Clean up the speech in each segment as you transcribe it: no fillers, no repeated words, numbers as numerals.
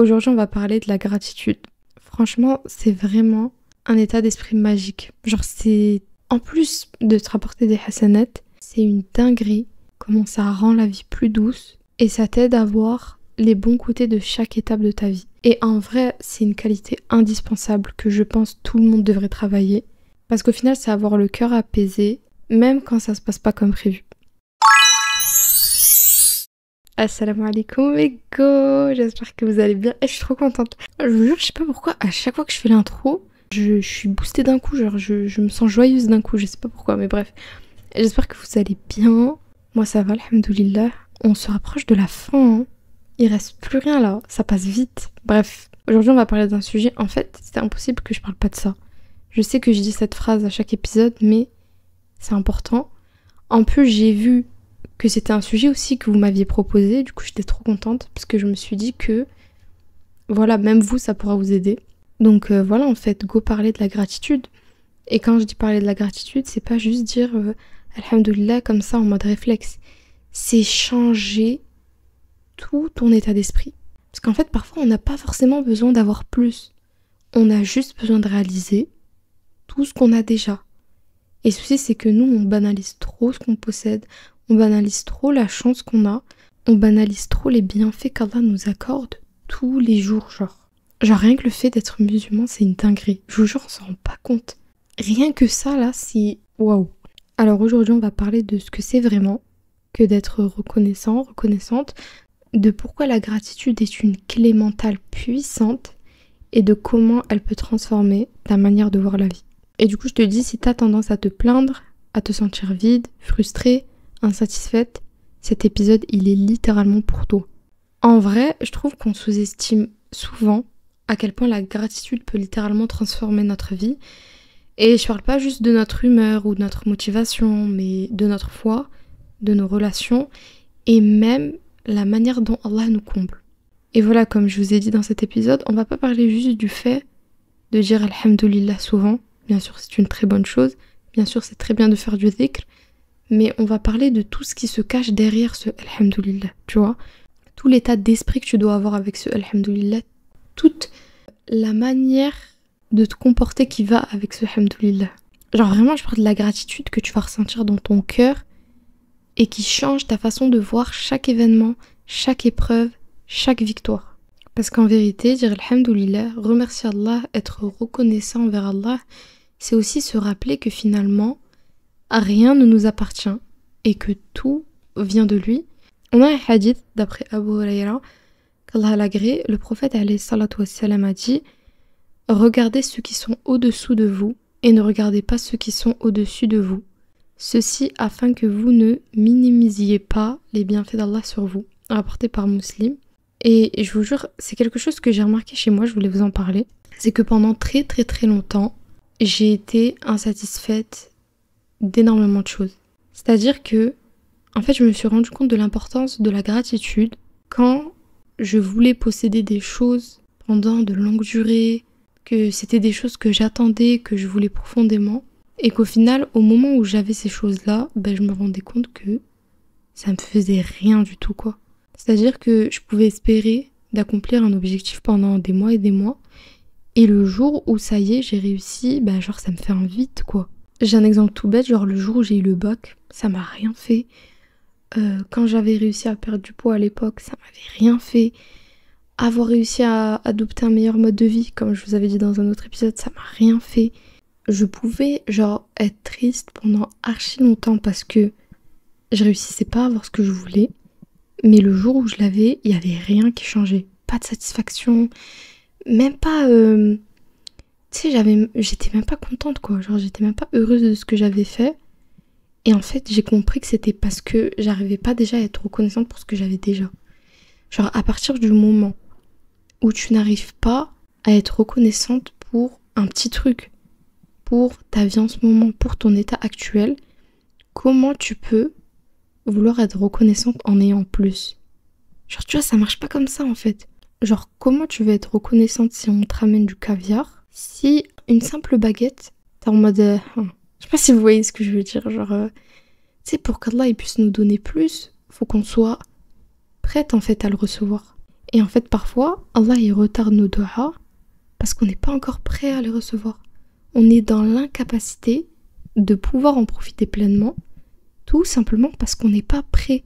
Aujourd'hui, on va parler de la gratitude. Franchement, c'est vraiment un état d'esprit magique. Genre, c'est... En plus de te rapporter des hasanats, c'est une dinguerie comment ça rend la vie plus douce et ça t'aide à voir les bons côtés de chaque étape de ta vie. Et en vrai, c'est une qualité indispensable que je pense tout le monde devrait travailler parce qu'au final, c'est avoir le cœur apaisé même quand ça se passe pas comme prévu. Assalamu alaikum les go, j'espère que vous allez bien et je suis trop contente. Je vous jure, je sais pas pourquoi, à chaque fois que je fais l'intro, je suis boostée d'un coup, genre je me sens joyeuse d'un coup, je sais pas pourquoi, mais bref. J'espère que vous allez bien. Moi ça va, alhamdoulilah. On se rapproche de la fin, hein. Il reste plus rien là, ça passe vite. Bref, aujourd'hui on va parler d'un sujet, en fait c'était impossible que je parle pas de ça. Je sais que je dis cette phrase à chaque épisode, mais c'est important. En plus j'ai vu que c'était un sujet aussi que vous m'aviez proposé, du coup j'étais trop contente parce que je me suis dit que voilà, même vous ça pourra vous aider. Donc voilà, en fait, go parler de la gratitude. Et quand je dis parler de la gratitude, c'est pas juste dire alhamdoulilah comme ça en mode réflexe. C'est changer tout ton état d'esprit. Parce qu'en fait, parfois on n'a pas forcément besoin d'avoir plus. On a juste besoin de réaliser tout ce qu'on a déjà. Et le souci, c'est que nous, on banalise trop ce qu'on possède. On banalise trop la chance qu'on a. On banalise trop les bienfaits qu'Allah nous accorde tous les jours, genre. Genre rien que le fait d'être musulman, c'est une dinguerie. Je vous jure, on s'en rend pas compte. Rien que ça, là, c'est waouh. Alors aujourd'hui, on va parler de ce que c'est vraiment que d'être reconnaissant, reconnaissante, de pourquoi la gratitude est une clé mentale puissante et de comment elle peut transformer ta manière de voir la vie. Et du coup, je te dis, si t'as tendance à te plaindre, à te sentir vide, frustrée, insatisfaite, cet épisode, il est littéralement pour toi. En vrai, je trouve qu'on sous-estime souvent à quel point la gratitude peut littéralement transformer notre vie. Et je parle pas juste de notre humeur ou de notre motivation, mais de notre foi, de nos relations et même la manière dont Allah nous comble. Et voilà, comme je vous ai dit dans cet épisode, on va pas parler juste du fait de dire alhamdoulilah souvent. Bien sûr, c'est une très bonne chose. Bien sûr, c'est très bien de faire du dhikr. Mais on va parler de tout ce qui se cache derrière ce alhamdoulilah, tu vois. Tout l'état d'esprit que tu dois avoir avec ce alhamdoulilah. Toute la manière de te comporter qui va avec ce alhamdoulilah. Genre vraiment, je parle de la gratitude que tu vas ressentir dans ton cœur et qui change ta façon de voir chaque événement, chaque épreuve, chaque victoire. Parce qu'en vérité, dire alhamdoulilah, remercier Allah, être reconnaissant envers Allah, c'est aussi se rappeler que finalement, rien ne nous appartient et que tout vient de lui. On a un hadith d'après Abu Huraira, qu'Allah l'agrée, le prophète alayhi salatu wassalam a dit « Regardez ceux qui sont au-dessous de vous et ne regardez pas ceux qui sont au-dessus de vous. Ceci afin que vous ne minimisiez pas les bienfaits d'Allah sur vous. » Rapporté par Muslim. Et je vous jure, c'est quelque chose que j'ai remarqué chez moi, je voulais vous en parler. C'est que pendant très très très longtemps, j'ai été insatisfaite d'énormément de choses. C'est-à-dire que, en fait, je me suis rendu compte de l'importance de la gratitude quand je voulais posséder des choses pendant de longues durées, que c'était des choses que j'attendais, que je voulais profondément, et qu'au final, au moment où j'avais ces choses-là, je me rendais compte que ça me faisait rien du tout, quoi. C'est-à-dire que je pouvais espérer d'accomplir un objectif pendant des mois et des mois, et le jour où ça y est, j'ai réussi, genre ça me fait un vide, quoi. J'ai un exemple tout bête, genre le jour où j'ai eu le bac, ça m'a rien fait. Quand j'avais réussi à perdre du poids à l'époque, ça m'avait rien fait. Avoir réussi à adopter un meilleur mode de vie, comme je vous avais dit dans un autre épisode, ça m'a rien fait. Je pouvais être triste pendant archi longtemps parce que je réussissais pas à avoir ce que je voulais. Mais le jour où je l'avais, il y avait rien qui changeait. Pas de satisfaction, même pas... Tu sais, j'étais même pas contente, quoi. Genre, j'étais même pas heureuse de ce que j'avais fait. Et en fait, j'ai compris que c'était parce que j'arrivais pas déjà à être reconnaissante pour ce que j'avais déjà. Genre, à partir du moment où tu n'arrives pas à être reconnaissante pour un petit truc, pour ta vie en ce moment, pour ton état actuel, comment tu peux vouloir être reconnaissante en ayant plus? Genre, tu vois, ça marche pas comme ça, en fait. Genre, comment tu veux être reconnaissante si on te ramène du caviar, si une simple baguette, t'es en mode... je sais pas si vous voyez ce que je veux dire, genre... tu sais, pour qu'Allah il puisse nous donner plus, faut qu'on soit prête, en fait, à le recevoir. Et en fait, parfois, Allah il retarde nos du'as parce qu'on n'est pas encore prêt à les recevoir. On est dans l'incapacité de pouvoir en profiter pleinement, tout simplement parce qu'on n'est pas prêt.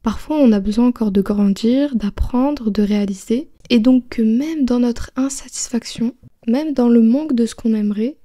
Parfois, on a besoin encore de grandir, d'apprendre, de réaliser. Et donc que même dans notre insatisfaction, même dans le manque de ce qu'on aimerait,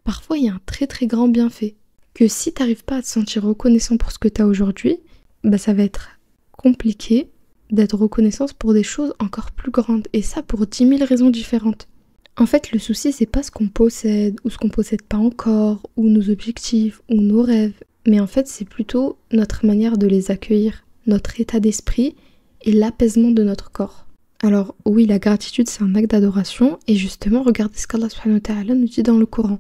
parfois il y a un très très grand bienfait. Que si tu n'arrives pas à te sentir reconnaissant pour ce que tu as aujourd'hui, bah ça va être compliqué d'être reconnaissant pour des choses encore plus grandes. Et ça pour 10 000 raisons différentes. En fait, le souci, c'est pas ce qu'on possède ou ce qu'on possède pas encore, ou nos objectifs, ou nos rêves. Mais en fait, c'est plutôt notre manière de les accueillir, notre état d'esprit et l'apaisement de notre corps. Alors oui, la gratitude, c'est un acte d'adoration. Et justement, regardez ce qu'Allah subhanahu wa ta'ala nous dit dans le Coran.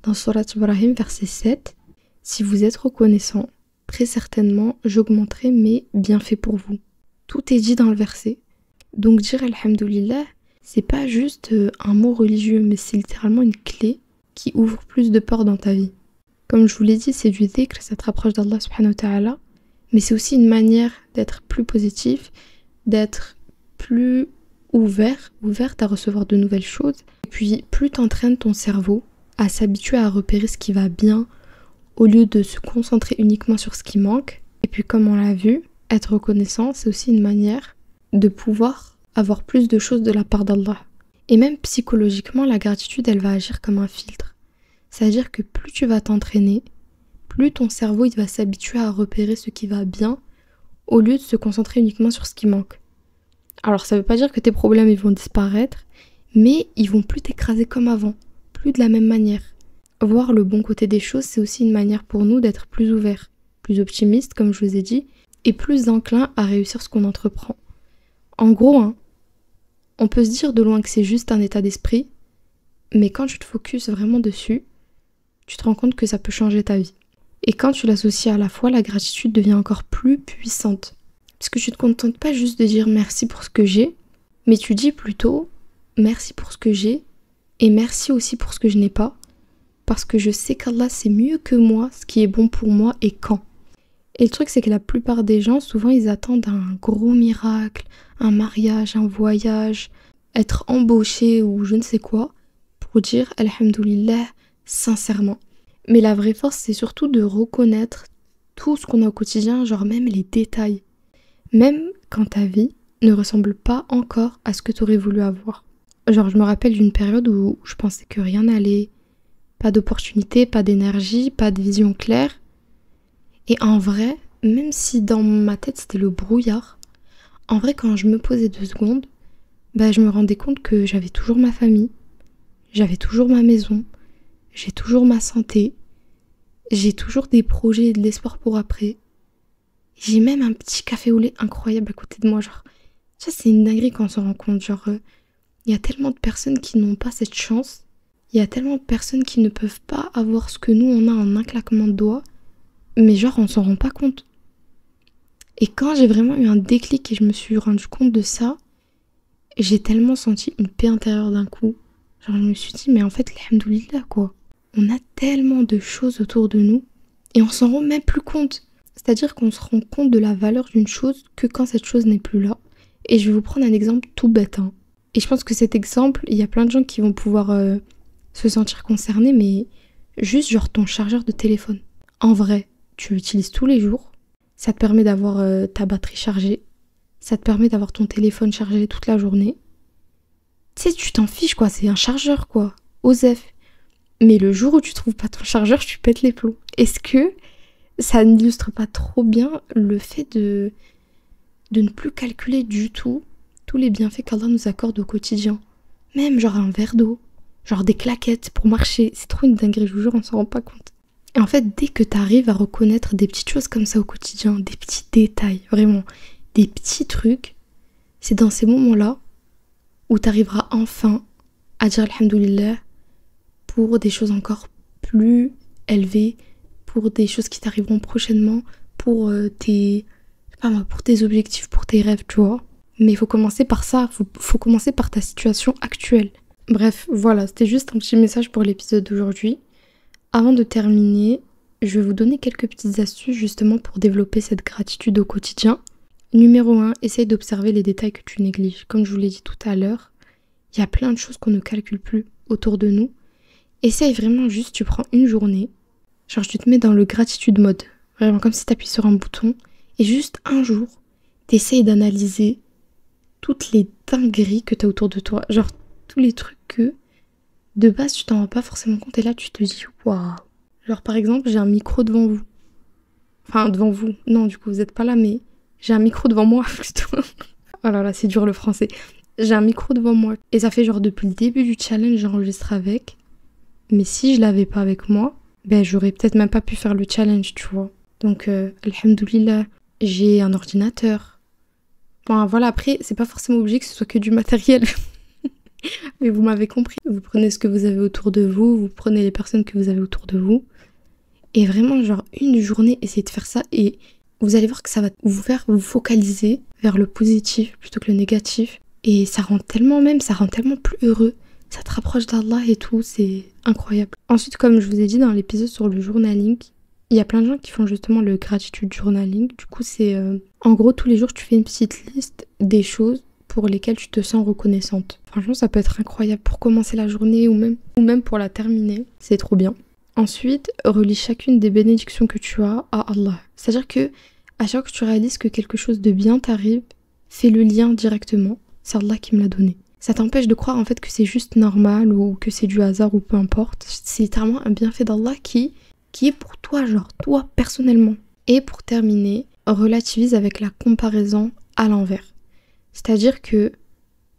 Dans Surat Ibrahim, verset 7, « Si vous êtes reconnaissant, très certainement, j'augmenterai mes bienfaits pour vous. » Tout est dit dans le verset. Donc dire Alhamdulillah, c'est pas juste un mot religieux, mais c'est littéralement une clé qui ouvre plus de portes dans ta vie. Comme je vous l'ai dit, c'est du dhikr, ça te rapproche d'Allah subhanahu wa ta'ala, mais c'est aussi une manière d'être plus positif, d'être plus ouverte à recevoir de nouvelles choses. Et puis, plus t'entraînes ton cerveau à s'habituer à repérer ce qui va bien, au lieu de se concentrer uniquement sur ce qui manque. Et puis, comme on l'a vu, être reconnaissant, c'est aussi une manière de pouvoir avoir plus de choses de la part d'Allah. Et même psychologiquement, la gratitude, elle va agir comme un filtre. C'est-à-dire que plus tu vas t'entraîner, plus ton cerveau il va s'habituer à repérer ce qui va bien, au lieu de se concentrer uniquement sur ce qui manque. Alors ça veut pas dire que tes problèmes ils vont disparaître, mais ils vont plus t'écraser comme avant, plus de la même manière. Voir le bon côté des choses, c'est aussi une manière pour nous d'être plus ouverts, plus optimistes, comme je vous ai dit, et plus enclins à réussir ce qu'on entreprend. En gros, on peut se dire de loin que c'est juste un état d'esprit, mais quand tu te focuses vraiment dessus, tu te rends compte que ça peut changer ta vie. Et quand tu l'associes à la foi, la gratitude devient encore plus puissante. Parce que tu te contentes pas juste de dire merci pour ce que j'ai, mais tu dis plutôt merci pour ce que j'ai et merci aussi pour ce que je n'ai pas, parce que je sais qu'Allah sait mieux que moi ce qui est bon pour moi et quand. Et le truc c'est que la plupart des gens, souvent ils attendent un gros miracle, un mariage, un voyage, être embauché ou je ne sais quoi, pour dire Alhamdulillah sincèrement. Mais la vraie force c'est surtout de reconnaître tout ce qu'on a au quotidien, genre même les détails. Même quand ta vie ne ressemble pas encore à ce que tu aurais voulu avoir. Genre je me rappelle d'une période où je pensais que rien n'allait, pas d'opportunité, pas d'énergie, pas de vision claire. Et en vrai, même si dans ma tête c'était le brouillard, en vrai quand je me posais 2 secondes, je me rendais compte que j'avais toujours ma famille, j'avais toujours ma maison, j'ai toujours ma santé, j'ai toujours des projets et de l'espoir pour après. J'ai même un petit café au lait incroyable à côté de moi, genre. Ça, c'est une dinguerie quand on s'en rend compte, genre. Il y a tellement de personnes qui n'ont pas cette chance. Il y a tellement de personnes qui ne peuvent pas avoir ce que nous, on a en un claquement de doigts. Mais genre, on s'en rend pas compte. Et quand j'ai vraiment eu un déclic et je me suis rendu compte de ça, j'ai tellement senti une paix intérieure d'un coup. Genre, je me suis dit, mais en fait, alhamdoulilah, quoi. On a tellement de choses autour de nous et on s'en rend même plus compte. C'est-à-dire qu'on se rend compte de la valeur d'une chose que quand cette chose n'est plus là. Et je vais vous prendre un exemple tout bête. Et je pense que cet exemple, il y a plein de gens qui vont pouvoir se sentir concernés, mais juste genre ton chargeur de téléphone. En vrai, tu l'utilises tous les jours. Ça te permet d'avoir ta batterie chargée. Ça te permet d'avoir ton téléphone chargé toute la journée. Tu sais, tu t'en fiches quoi, c'est un chargeur quoi. Osef. Mais le jour où tu trouves pas ton chargeur, tu pètes les plombs. Est-ce que ça n'illustre pas trop bien le fait de ne plus calculer du tout tous les bienfaits qu'Allah nous accorde au quotidien. Même genre un verre d'eau, genre des claquettes pour marcher. C'est trop une dinguerie, je vous jure, on s'en rend pas compte. Et en fait, dès que t'arrives à reconnaître des petites choses comme ça au quotidien, des petits détails, vraiment, des petits trucs, c'est dans ces moments-là où t'arriveras enfin à dire Alhamdulillah pour des choses encore plus élevées, pour des choses qui t'arriveront prochainement, pour tes objectifs, pour tes rêves, tu vois. Mais il faut commencer par ça, faut commencer par ta situation actuelle. Bref, voilà, c'était juste un petit message pour l'épisode d'aujourd'hui. Avant de terminer, je vais vous donner quelques petites astuces justement pour développer cette gratitude au quotidien. Numéro 1, essaye d'observer les détails que tu négliges. Comme je vous l'ai dit tout à l'heure, il y a plein de choses qu'on ne calcule plus autour de nous. Essaye vraiment juste, tu prends une journée, genre tu te mets dans le gratitude mode, vraiment comme si tu appuies sur un bouton, et juste un jour, t'essayes d'analyser toutes les dingueries que tu as autour de toi, genre tous les trucs que de base tu t'en rends pas forcément compte, et là tu te dis waouh. Genre par exemple, j'ai un micro devant vous. Enfin devant vous, non du coup vous êtes pas là, mais j'ai un micro devant moi plutôt. Oh là là, c'est dur le français. J'ai un micro devant moi, et ça fait genre depuis le début du challenge, j'enregistre avec. Mais si je l'avais pas avec moi, ben j'aurais peut-être même pas pu faire le challenge, tu vois. Donc, alhamdoulilah, j'ai un ordinateur. Bon, voilà, après, c'est pas forcément obligé que ce soit que du matériel. Mais vous m'avez compris. Vous prenez ce que vous avez autour de vous, vous prenez les personnes que vous avez autour de vous. Et vraiment, genre, une journée, essayez de faire ça. Et vous allez voir que ça va vous faire vous focaliser vers le positif plutôt que le négatif. Et ça rend tellement plus heureux. Ça te rapproche d'Allah et tout, c'est incroyable. Ensuite, comme je vous ai dit dans l'épisode sur le journaling, il y a plein de gens qui font justement le gratitude journaling. Du coup, c'est en gros tous les jours tu fais une petite liste des choses pour lesquelles tu te sens reconnaissante. Franchement, ça peut être incroyable pour commencer la journée ou même pour la terminer. C'est trop bien. Ensuite, relis chacune des bénédictions que tu as à Allah. C'est-à-dire que à chaque fois que tu réalises que quelque chose de bien t'arrive, fais le lien directement. C'est Allah qui me l'a donné. Ça t'empêche de croire en fait que c'est juste normal ou que c'est du hasard ou peu importe. C'est littéralement un bienfait d'Allah qui est pour toi, genre toi personnellement. Et pour terminer, relativise avec la comparaison à l'envers. C'est-à-dire que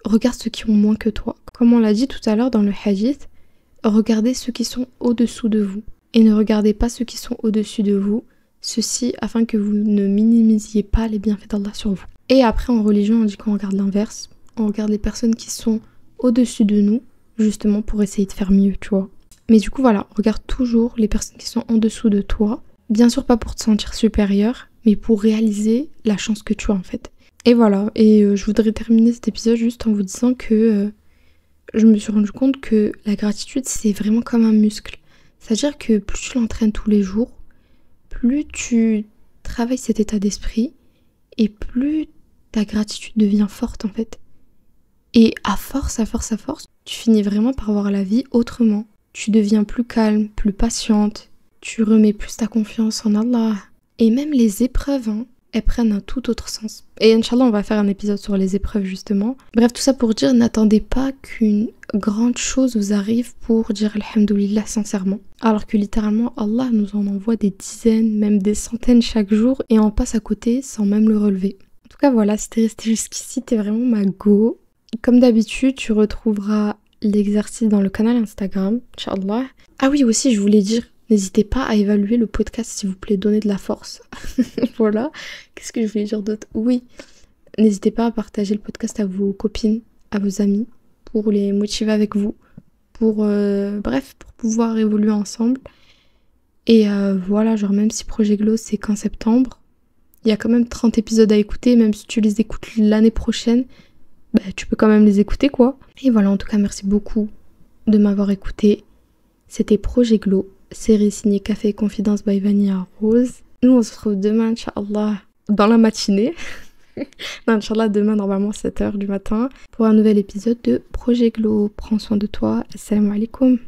regarde ceux qui ont moins que toi. Comme on l'a dit tout à l'heure dans le hadith, regardez ceux qui sont au-dessous de vous. Et ne regardez pas ceux qui sont au-dessus de vous. Ceci afin que vous ne minimisiez pas les bienfaits d'Allah sur vous. Et après en religion on dit qu'on regarde l'inverse. On regarde les personnes qui sont au-dessus de nous, justement pour essayer de faire mieux, tu vois. Mais du coup, voilà, regarde toujours les personnes qui sont en dessous de toi. Bien sûr, pas pour te sentir supérieur, mais pour réaliser la chance que tu as, en fait. Et voilà, et je voudrais terminer cet épisode juste en vous disant que je me suis rendu compte que la gratitude, c'est vraiment comme un muscle. C'est-à-dire que plus tu l'entraînes tous les jours, plus tu travailles cet état d'esprit, et plus ta gratitude devient forte, en fait. Et à force, tu finis vraiment par voir la vie autrement. Tu deviens plus calme, plus patiente, tu remets plus ta confiance en Allah. Et même les épreuves, elles prennent un tout autre sens. Et Inch'Allah, on va faire un épisode sur les épreuves justement. Bref, tout ça pour dire, n'attendez pas qu'une grande chose vous arrive pour dire Alhamdoulilah sincèrement. Alors que littéralement, Allah nous en envoie des dizaines, même des centaines chaque jour, et on passe à côté sans même le relever. En tout cas, voilà, si t'es resté jusqu'ici, t'es vraiment ma go. Comme d'habitude, tu retrouveras l'exercice dans le canal Instagram, Inch'Allah. Ah oui, aussi, je voulais dire, n'hésitez pas à évaluer le podcast, s'il vous plaît, donnez de la force. Voilà. Qu'est-ce que je voulais dire d'autre? Oui, n'hésitez pas à partager le podcast à vos copines, à vos amis, pour les motiver avec vous, pour pouvoir évoluer ensemble. Et voilà, genre même si Projet Glow, c'est qu'en septembre, il y a quand même 30 épisodes à écouter, même si tu les écoutes l'année prochaine, bah, tu peux quand même les écouter quoi. Et voilà, en tout cas, merci beaucoup de m'avoir écouté. C'était Projet Glow, série signée Café et Confidence by Vanilla Rose. Nous, on se retrouve demain, Inch'Allah, dans la matinée. Non, Inch'Allah, demain, normalement, 7h du matin, pour un nouvel épisode de Projet Glow. Prends soin de toi. Assalamu alaikum.